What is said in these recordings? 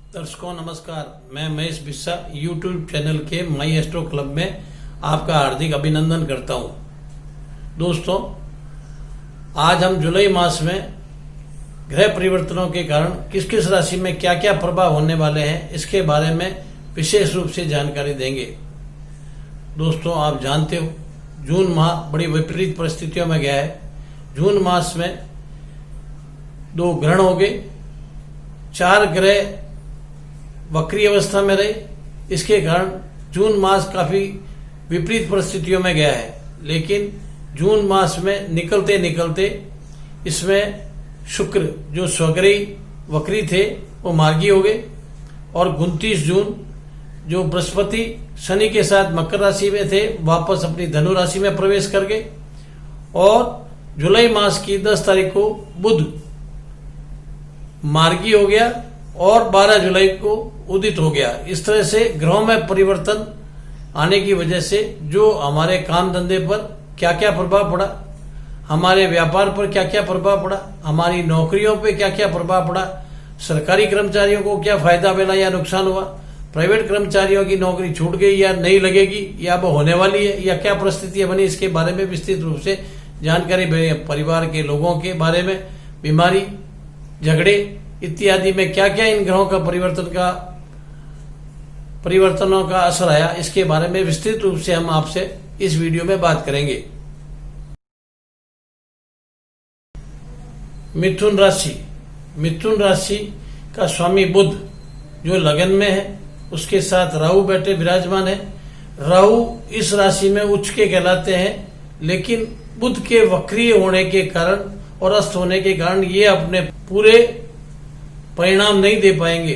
दर्शकों नमस्कार, मैं महेश बिस्सा यूट्यूब चैनल के माई एस्ट्रो क्लब में आपका हार्दिक अभिनंदन करता हूं। दोस्तों, आज हम जुलाई मास में ग्रह परिवर्तनों के कारण किस किस राशि में क्या क्या प्रभाव होने वाले हैं, इसके बारे में विशेष रूप से जानकारी देंगे। दोस्तों, आप जानते हो जून माह बड़ी विपरीत परिस्थितियों में गया है। जून मास में 2 ग्रहण हो गए, 4 ग्रह वक्री अवस्था में रहे। इसके कारण जून मास काफी विपरीत परिस्थितियों में गया है। लेकिन जून मास में निकलते निकलते इसमें शुक्र जो स्वग्रही वक्री थे वो मार्गी हो गए और 29 जून जो बृहस्पति शनि के साथ मकर राशि में थे वापस अपनी धनु राशि में प्रवेश कर गए और जुलाई मास की 10 तारीख को बुध मार्गी हो गया और 12 जुलाई को उदित हो गया। इस तरह से ग्रहों में परिवर्तन आने की वजह से जो हमारे काम धंधे पर क्या क्या प्रभाव पड़ा, हमारे व्यापार पर क्या क्या प्रभाव पड़ा, हमारी नौकरियों पर क्या क्या प्रभाव पड़ा, सरकारी कर्मचारियों को क्या फायदा मिला या नुकसान हुआ, प्राइवेट कर्मचारियों की नौकरी छूट गई या नहीं लगेगी या वो होने वाली है या क्या परिस्थितियां बनी, इसके बारे में विस्तृत रूप से जानकारी, परिवार के लोगों के बारे में, बीमारी, झगड़े इत्यादि में क्या क्या इन ग्रहों का परिवर्तनों का असर आया, इसके बारे में विस्तृत रूप से हम आपसे इस वीडियो में बात करेंगे। मिथुन राशि का स्वामी बुध जो लगन में है, उसके साथ राहु बैठे विराजमान है। राहु इस राशि में उच्च के कहलाते हैं, लेकिन बुध के वक्रीय होने के कारण और अस्त होने के कारण ये अपने पूरे परिणाम नहीं दे पाएंगे।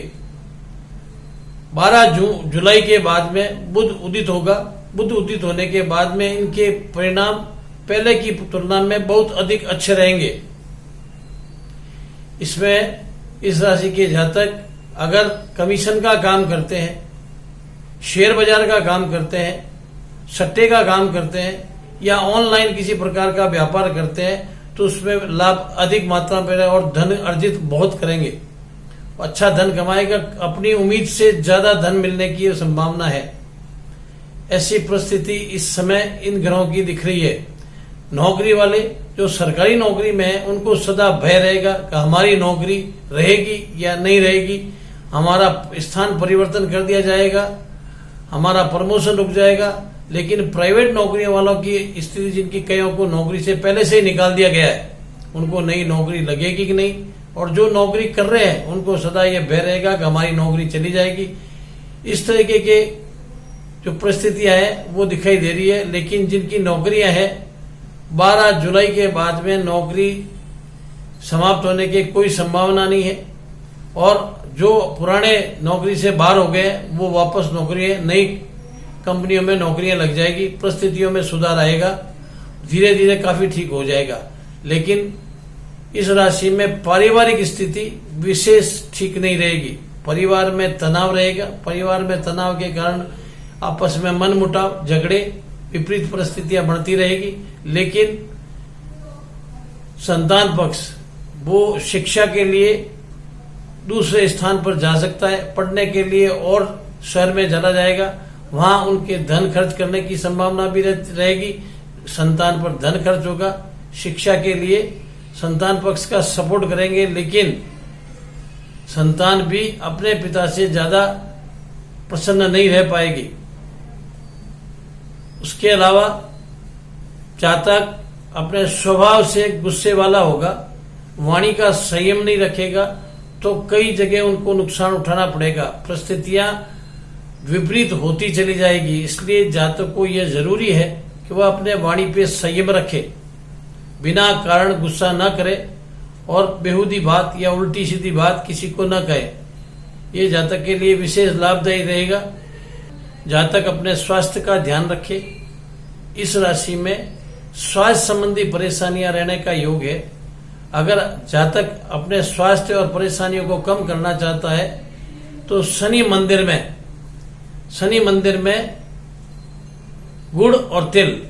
12 जुलाई के बाद में बुध उदित होगा। बुध उदित होने के बाद में इनके परिणाम पहले की तुलना में बहुत अधिक अच्छे रहेंगे। इसमें इस राशि के जातक अगर कमीशन का काम करते हैं, शेयर बाजार का काम करते हैं, सट्टे का काम करते हैं या ऑनलाइन किसी प्रकार का व्यापार करते हैं तो उसमें लाभ अधिक मात्रा में और धन अर्जित बहुत करेंगे, अच्छा धन कमाएगा। अपनी उम्मीद से ज्यादा धन मिलने की संभावना है। ऐसी परिस्थिति इस समय इन ग्रहों की दिख रही है। नौकरी वाले जो सरकारी नौकरी में है उनको सदा भय रहेगा कि हमारी नौकरी रहेगी या नहीं रहेगी, हमारा स्थान परिवर्तन कर दिया जाएगा, हमारा प्रमोशन रुक जाएगा। लेकिन प्राइवेट नौकरियों वालों की स्थिति, जिनकी कईयों को नौकरी से पहले से ही निकाल दिया गया है, उनको नई नौकरी लगेगी कि नहीं, और जो नौकरी कर रहे हैं उनको सदा यह भय रहेगा कि हमारी नौकरी चली जाएगी। इस तरीके के जो परिस्थितियां हैं वो दिखाई दे रही है। लेकिन जिनकी नौकरियां हैं 12 जुलाई के बाद में नौकरी समाप्त होने की कोई संभावना नहीं है और जो पुराने नौकरी से बाहर हो गए वो वापस नौकरी नई कंपनियों में नौकरियां लग जाएगी। परिस्थितियों में सुधार आएगा, धीरे धीरे काफी ठीक हो जाएगा। लेकिन इस राशि में पारिवारिक स्थिति विशेष ठीक नहीं रहेगी। परिवार में तनाव रहेगा। परिवार में तनाव के कारण आपस में मनमुटाव, झगड़े, विपरीत परिस्थितियां बढ़ती रहेगी। लेकिन संतान पक्ष वो शिक्षा के लिए दूसरे स्थान पर जा सकता है, पढ़ने के लिए और शहर में चला जाएगा, वहां उनके धन खर्च करने की संभावना भी रहेगी। संतान पर धन खर्च होगा, शिक्षा के लिए संतान पक्ष का सपोर्ट करेंगे। लेकिन संतान भी अपने पिता से ज्यादा प्रसन्न नहीं रह पाएगी। उसके अलावा जातक अपने स्वभाव से गुस्से वाला होगा, वाणी का संयम नहीं रखेगा तो कई जगह उनको नुकसान उठाना पड़ेगा। परिस्थितियां विपरीत होती चली जाएगी। इसलिए जातक को यह जरूरी है कि वह अपने वाणी पे संयम रखे, बिना कारण गुस्सा न करे और बेहुदी बात या उल्टी सीधी बात किसी को न कहे। ये जातक के लिए विशेष लाभदायी रहेगा। जातक अपने स्वास्थ्य का ध्यान रखे। इस राशि में स्वास्थ्य संबंधी परेशानियां रहने का योग है। अगर जातक अपने स्वास्थ्य और परेशानियों को कम करना चाहता है तो शनि मंदिर में गुड़ और तिल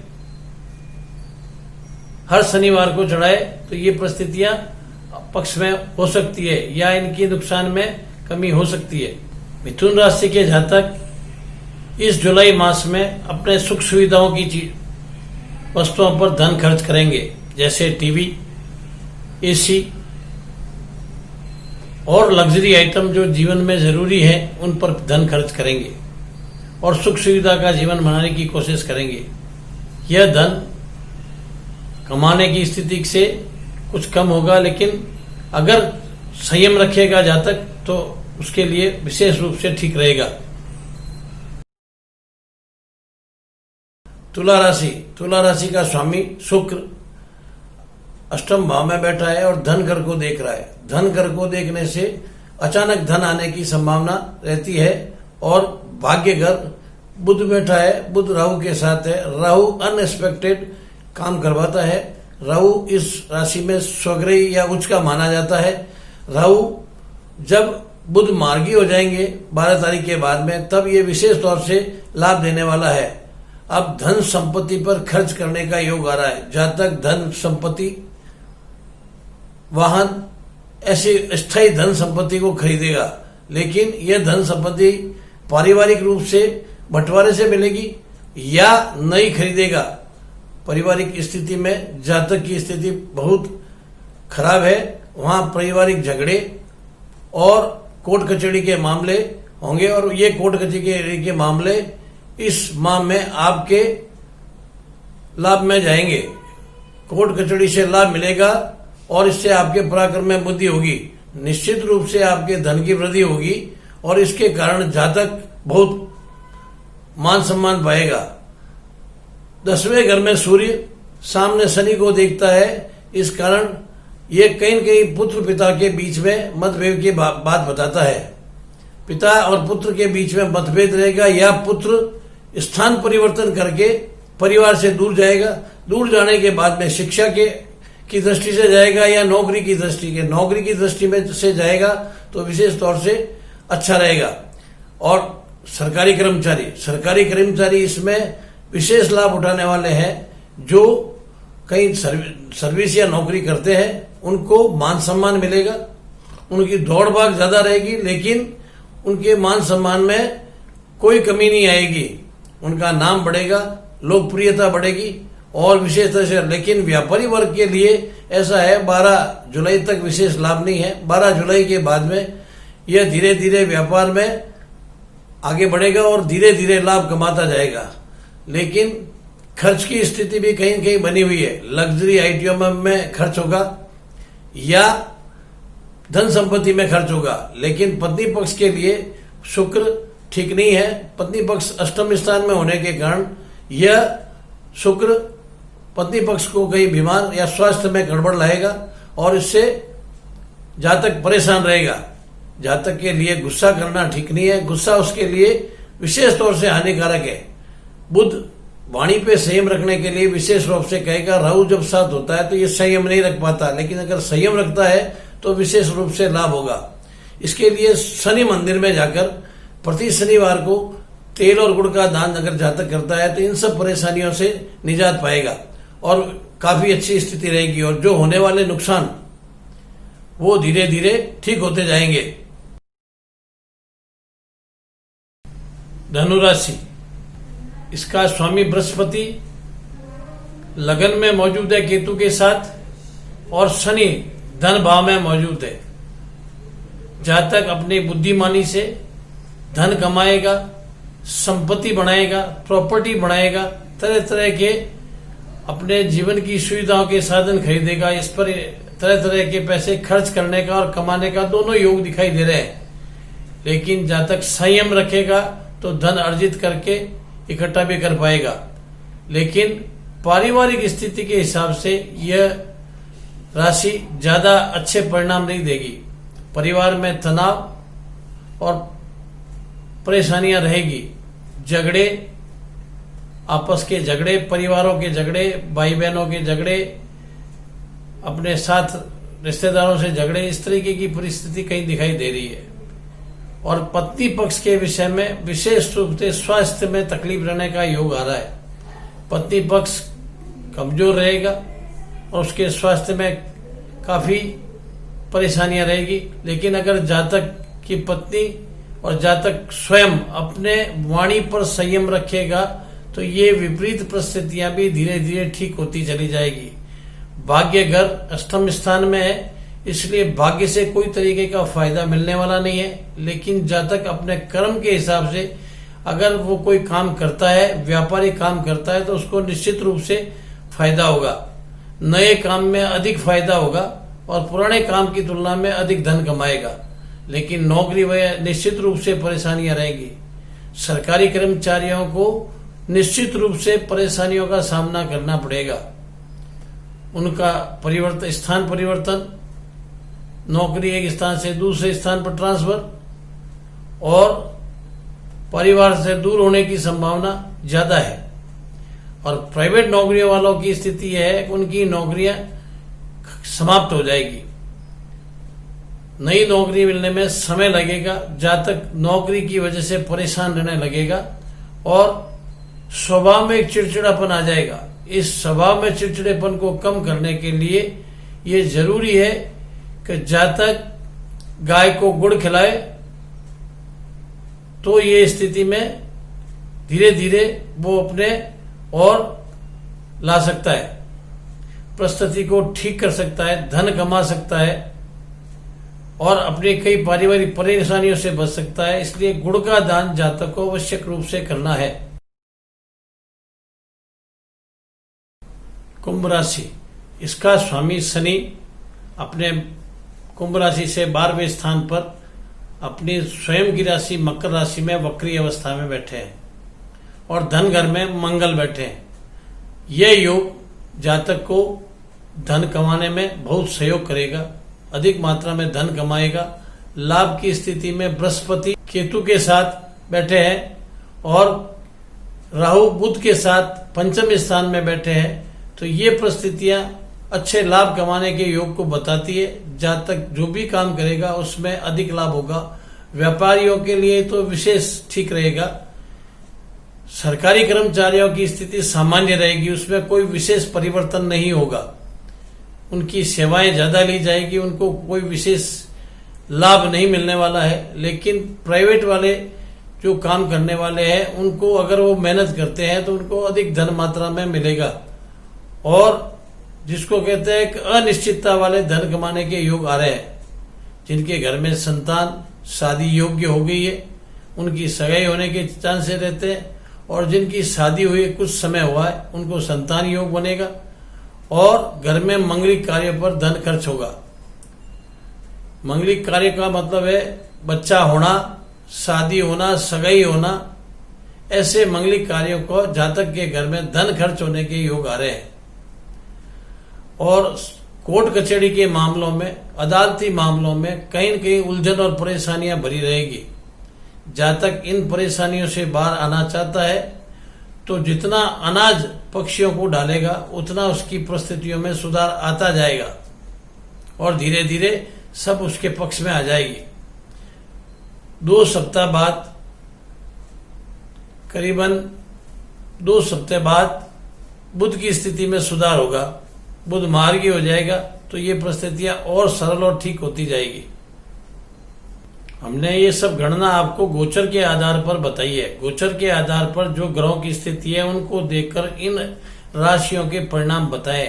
हर शनिवार को चढ़ाए तो ये परिस्थितियां पक्ष में हो सकती है या इनकी नुकसान में कमी हो सकती है। मिथुन राशि के जातक इस जुलाई मास में अपने सुख सुविधाओं की वस्तुओं पर धन खर्च करेंगे, जैसे टीवी, एसी और लग्जरी आइटम जो जीवन में जरूरी है उन पर धन खर्च करेंगे और सुख सुविधा का जीवन बनाने की कोशिश करेंगे। यह धन कमाने की स्थिति से कुछ कम होगा, लेकिन अगर संयम रखेगा जातक तो उसके लिए विशेष रूप से ठीक रहेगा। तुला राशि का स्वामी शुक्र अष्टम भाव में बैठा है और धन घर को देख रहा है। धन घर को देखने से अचानक धन आने की संभावना रहती है। और भाग्य घर बुध बैठा है, बुध राहु के साथ है। राहु अनएक्सपेक्टेड काम करवाता है। राहु इस राशि में स्वग्रही या उच्च का माना जाता है। राहु जब बुध मार्गी हो जाएंगे 12 तारीख के बाद में, तब ये विशेष तौर से लाभ देने वाला है। अब धन संपत्ति पर खर्च करने का योग आ रहा है। जहां तक धन संपत्ति, वाहन, ऐसी स्थायी धन संपत्ति को खरीदेगा, लेकिन यह धन संपत्ति पारिवारिक रूप से बंटवारे से मिलेगी या नहीं खरीदेगा। पारिवारिक स्थिति में जातक की स्थिति बहुत खराब है। वहां पारिवारिक झगड़े और कोर्ट कचहरी के मामले होंगे और ये कोर्ट कचहरी के मामले इस माह में आपके लाभ में जाएंगे। कोर्ट कचहरी से लाभ मिलेगा और इससे आपके पराक्रम में बुद्धि होगी। निश्चित रूप से आपके धन की वृद्धि होगी और इसके कारण जातक बहुत मान सम्मान पाएगा। 10वें घर में सूर्य सामने शनि को देखता है। इस कारण ये कहीं न कहीं पुत्र पिता के बीच में मतभेद की बात बताता है। पिता और पुत्र के बीच में मतभेद रहेगा या पुत्र स्थान परिवर्तन करके परिवार से दूर जाएगा। दूर जाने के बाद में शिक्षा की दृष्टि से जाएगा या नौकरी की दृष्टि में से जाएगा तो विशेष तौर से अच्छा रहेगा। और सरकारी कर्मचारी इसमें विशेष लाभ उठाने वाले हैं। जो कहीं सर्विस या नौकरी करते हैं उनको मान सम्मान मिलेगा। उनकी दौड़ भाग ज्यादा रहेगी, लेकिन उनके मान सम्मान में कोई कमी नहीं आएगी। उनका नाम बढ़ेगा, लोकप्रियता बढ़ेगी और विशेष तरह से। लेकिन व्यापारी वर्ग के लिए ऐसा है, 12 जुलाई तक विशेष लाभ नहीं है। 12 जुलाई के बाद में यह धीरे धीरे व्यापार में आगे बढ़ेगा और धीरे धीरे लाभ कमाता जाएगा। लेकिन खर्च की स्थिति भी कहीं न कहीं बनी हुई है। लग्जरी आइटम में खर्च होगा या धन संपत्ति में खर्च होगा। लेकिन पत्नी पक्ष के लिए शुक्र ठीक नहीं है। पत्नी पक्ष अष्टम स्थान में होने के कारण यह शुक्र पत्नी पक्ष को कहीं बीमार या स्वास्थ्य में गड़बड़ लाएगा और इससे जातक परेशान रहेगा। जातक के लिए गुस्सा करना ठीक नहीं है। गुस्सा उसके लिए विशेष तौर से हानिकारक है। बुध वाणी पे संयम रखने के लिए विशेष रूप से कहेगा। राहु जब साथ होता है तो ये संयम नहीं रख पाता, लेकिन अगर संयम रखता है तो विशेष रूप से लाभ होगा। इसके लिए शनि मंदिर में जाकर प्रति शनिवार को तेल और गुड़ का दान अगर जातक करता है तो इन सब परेशानियों से निजात पाएगा और काफी अच्छी स्थिति रहेगी और जो होने वाले नुकसान वो धीरे धीरे ठीक होते जाएंगे। धनु राशि, इसका स्वामी बृहस्पति लगन में मौजूद है केतु के साथ और शनि धन भाव में मौजूद है। जातक अपनी बुद्धिमानी से धन कमाएगा, संपत्ति बढ़ाएगा, प्रॉपर्टी बढ़ाएगा, तरह तरह के अपने जीवन की सुविधाओं के साधन खरीदेगा। इस पर तरह तरह के पैसे खर्च करने का और कमाने का दोनों योग दिखाई दे रहे हैं। लेकिन जातक संयम रखेगा तो धन अर्जित करके इकट्ठा भी कर पाएगा। लेकिन पारिवारिक स्थिति के हिसाब से यह राशि ज्यादा अच्छे परिणाम नहीं देगी। परिवार में तनाव और परेशानियां रहेगी। झगड़े, आपस के झगड़े, परिवारों के झगड़े, भाई बहनों के झगड़े, अपने साथ रिश्तेदारों से झगड़े, इस तरीके की परिस्थिति कहीं दिखाई दे रही है। और पत्नी पक्ष के विषय में विशेष रूप से स्वास्थ्य में तकलीफ रहने का योग आ रहा है। पत्नी पक्ष कमजोर रहेगा और उसके स्वास्थ्य में काफी परेशानियां रहेगी। लेकिन अगर जातक कि पत्नी और जातक स्वयं अपने वाणी पर संयम रखेगा तो ये विपरीत परिस्थितियां भी धीरे धीरे ठीक होती चली जाएगी। भाग्य घर अष्टम स्थान में है, इसलिए भाग्य से कोई तरीके का फायदा मिलने वाला नहीं है। लेकिन जातक अपने कर्म के हिसाब से अगर वो कोई काम करता है, व्यापारिक काम करता है, तो उसको निश्चित रूप से फायदा होगा। नए काम में अधिक फायदा होगा और पुराने काम की तुलना में अधिक धन कमाएगा। लेकिन नौकरी वह निश्चित रूप से परेशानियां रहेगी। सरकारी कर्मचारियों को निश्चित रूप से परेशानियों का सामना करना पड़ेगा। उनका स्थान परिवर्तन, नौकरी एक स्थान से दूसरे स्थान पर ट्रांसफर और परिवार से दूर होने की संभावना ज्यादा है। और प्राइवेट नौकरियों वालों की स्थिति है कि उनकी नौकरियां समाप्त हो जाएगी। नई नौकरी मिलने में समय लगेगा। जातक नौकरी की वजह से परेशान रहने लगेगा और स्वभाव में एक चिड़चिड़ापन आ जाएगा। इस स्वभाव में चिड़चिड़ेपन को कम करने के लिए ये जरूरी है कि जातक गाय को गुड़ खिलाए, तो ये स्थिति में धीरे धीरे वो अपने और ला सकता है, परिस्थिति को ठीक कर सकता है, धन कमा सकता है और अपने कई पारिवारिक परेशानियों से बच सकता है। इसलिए गुड़ का दान जातक को आवश्यक रूप से करना है। कुंभ राशि, इसका स्वामी शनि अपने कुंभ राशि से 12वें स्थान पर अपनी स्वयं की राशि मकर राशि में वक्री अवस्था में बैठे हैं और धन घर में मंगल बैठे हैं। यह योग जातक को धन कमाने में बहुत सहयोग करेगा, अधिक मात्रा में धन कमाएगा। लाभ की स्थिति में बृहस्पति केतु के साथ बैठे हैं और राहु बुध के साथ पंचम स्थान में बैठे हैं। तो ये परिस्थितियां अच्छे लाभ कमाने के योग को बताती है। जातक जो भी काम करेगा उसमें अधिक लाभ होगा। व्यापारियों के लिए तो विशेष ठीक रहेगा। सरकारी कर्मचारियों की स्थिति सामान्य रहेगी, उसमें कोई विशेष परिवर्तन नहीं होगा। उनकी सेवाएं ज्यादा ली जाएगी, उनको कोई विशेष लाभ नहीं मिलने वाला है। लेकिन प्राइवेट वाले जो काम करने वाले हैं उनको अगर वो मेहनत करते हैं तो उनको अधिक धन मात्रा में मिलेगा। और जिसको कहते हैं कि अनिश्चितता वाले धन कमाने के योग आ रहे हैं। जिनके घर में संतान शादी योग्य हो गई है, उनकी सगाई होने के चांसेस रहते हैं। और जिनकी शादी हुई कुछ समय हुआ है उनको संतान योग बनेगा और घर में मंगलिक कार्य पर धन खर्च होगा। मंगलिक कार्य का मतलब है बच्चा होना, शादी होना, सगाई होना। ऐसे मंगलिक कार्यों को जातक के घर में धन खर्च होने के योग आ रहे हैं। और कोर्ट कचहरी के मामलों में, अदालती मामलों में कहीं न कहीं उलझन और परेशानियां भरी रहेगी। जातक इन परेशानियों से बाहर आना चाहता है तो जितना अनाज पक्षियों को डालेगा उतना उसकी परिस्थितियों में सुधार आता जाएगा और धीरे धीरे सब उसके पक्ष में आ जाएगी। 2 सप्ताह बाद, करीबन 2 सप्ताह बाद बुध की स्थिति में सुधार होगा। बुध मार्गी हो जाएगा तो ये परिस्थितियां और सरल और ठीक होती जाएगी। हमने ये सब गणना आपको गोचर के आधार पर बताई है। गोचर के आधार पर जो ग्रहों की स्थिति है उनको देखकर इन राशियों के परिणाम बताए।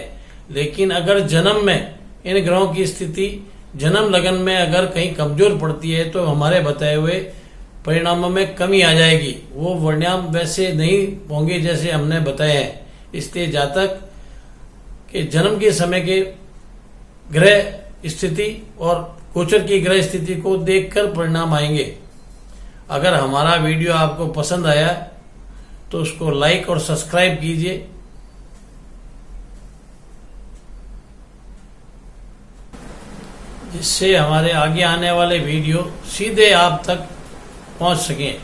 लेकिन अगर जन्म में इन ग्रहों की स्थिति जन्म लगन में अगर कहीं कमजोर पड़ती है तो हमारे बताए हुए परिणामों में कमी आ जाएगी। वो परिणाम वैसे नहीं होंगे जैसे हमने बताए हैं। इसलिए जातक के जन्म के समय के ग्रह स्थिति और गोचर की ग्रह स्थिति को देखकर परिणाम आएंगे। अगर हमारा वीडियो आपको पसंद आया तो उसको लाइक और सब्सक्राइब कीजिए। जिससे हमारे आगे आने वाले वीडियो सीधे आप तक पहुंच सकें।